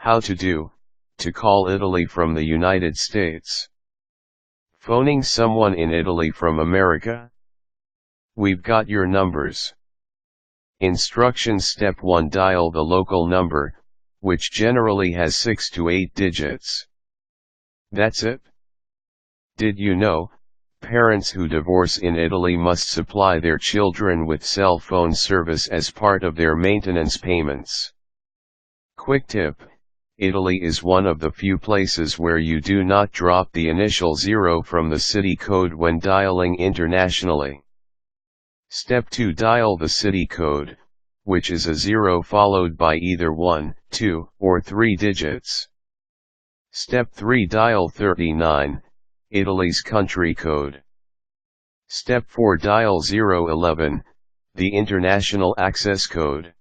How to call Italy from the United States. Phoning someone in Italy from America? We've got your numbers. Instructions. Step 1. Dial the local number, which generally has 6 to 8 digits. That's it. Did you know, parents who divorce in Italy must supply their children with cell phone service as part of their maintenance payments. Quick tip: Italy is one of the few places where you do not drop the initial 0 from the city code when dialing internationally. Step 2. Dial the city code, which is a 0 followed by either 1, 2, or 3 digits. Step 3. Dial 39, Italy's country code. Step 4. Dial 011, the international access code.